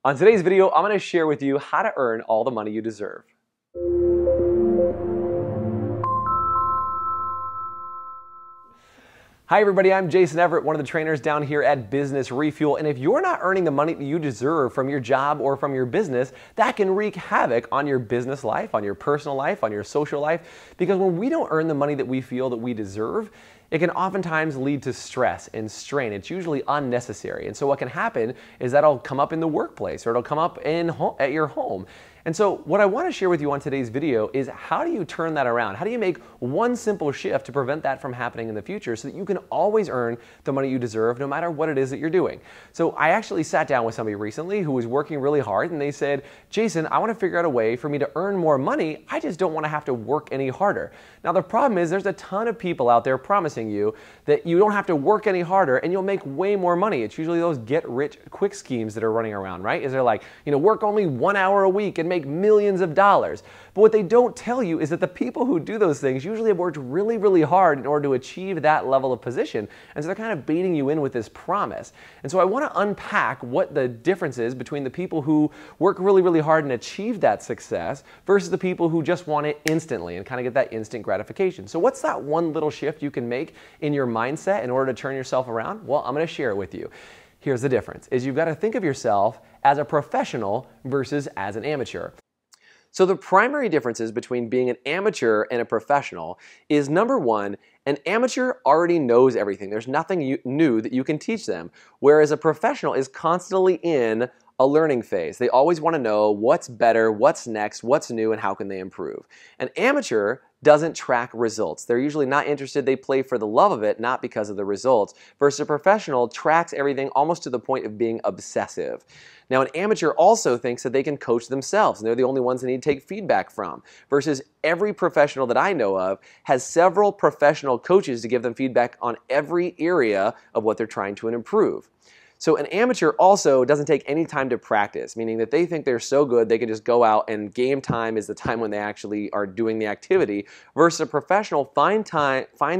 On today's video, I'm going to share with you how to earn all the money you deserve. Hi everybody, I'm Jason Everett, one of the trainers down here at Business Refuel, and if you're not earning the money that you deserve from your job or from your business, that can wreak havoc on your business life, on your personal life, on your social life, because when we don't earn the money that we feel that we deserve, it can oftentimes lead to stress and strain. It's usually unnecessary. And so what can happen is that it'll come up in the workplace or it'll come up at your home. And so what I want to share with you on today's video is how do you turn that around? How do you make one simple shift to prevent that from happening in the future so that you can always earn the money you deserve no matter what it is that you're doing? So I actually sat down with somebody recently who was working really hard and they said, Jason, I want to figure out a way for me to earn more money. I just don't want to have to work any harder. Now the problem is there's a ton of people out there promising you that you don't have to work any harder and you'll make way more money. It's usually those get rich quick schemes that are running around, right? Is they're like, work only 1 hour a week and make millions of dollars. But what they don't tell you is that the people who do those things usually have worked really, really hard in order to achieve that level of position. And so they're kind of baiting you in with this promise. And so I want to unpack what the difference is between the people who work really, really hard and achieve that success versus the people who just want it instantly and kind of get that instant gratification. So what's that one little shift you can make in your mindset in order to turn yourself around? Well, I'm going to share it with you. Here's the difference, is you've got to think of yourself as a professional versus as an amateur. So the primary differences between being an amateur and a professional is, number one, an amateur already knows everything. There's nothing new that you can teach them, whereas a professional is constantly in a learning phase. They always want to know what's better, what's next, what's new, and how can they improve. An amateur doesn't track results. They're usually not interested. They play for the love of it, not because of the results. Versus a professional tracks everything almost to the point of being obsessive. Now, an amateur also thinks that they can coach themselves, and they're the only ones that need to take feedback from. Versus every professional that I know of has several professional coaches to give them feedback on every area of what they're trying to improve. So an amateur also doesn't take any time to practice, meaning that they think they're so good they can just go out and game time is the time when they actually are doing the activity, versus a professional finds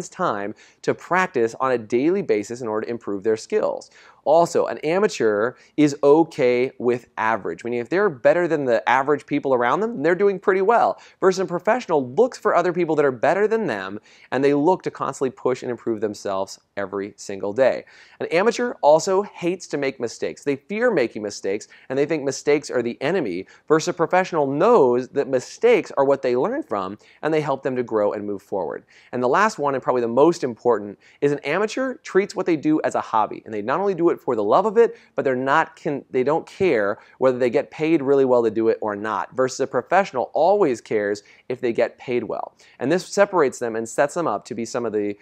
time to practice on a daily basis in order to improve their skills. Also, an amateur is okay with average, meaning if they're better than the average people around them, they're doing pretty well. Versus a professional looks for other people that are better than them, and they look to constantly push and improve themselves every single day. An amateur also hates to make mistakes. They fear making mistakes, and they think mistakes are the enemy, versus a professional knows that mistakes are what they learn from, and they help them to grow and move forward. And the last one, and probably the most important, is an amateur treats what they do as a hobby, and they not only do it for the love of it, but they don't care whether they get paid really well to do it or not, versus a professional always cares if they get paid well. And this separates them and sets them up to be some of the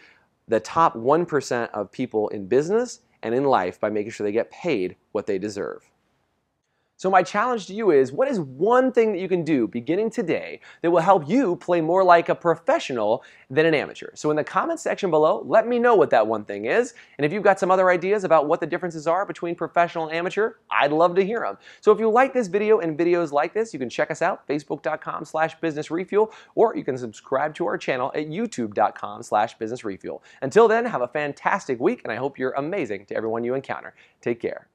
top 1% of people in business and in life by making sure they get paid what they deserve. So my challenge to you is, what is one thing that you can do beginning today that will help you play more like a professional than an amateur? So in the comments section below, let me know what that one thing is. And if you've got some other ideas about what the differences are between professional and amateur, I'd love to hear them. So if you like this video and videos like this, you can check us out, facebook.com/businessrefuel, or you can subscribe to our channel at youtube.com/businessrefuel. Until then, have a fantastic week, and I hope you're amazing to everyone you encounter. Take care.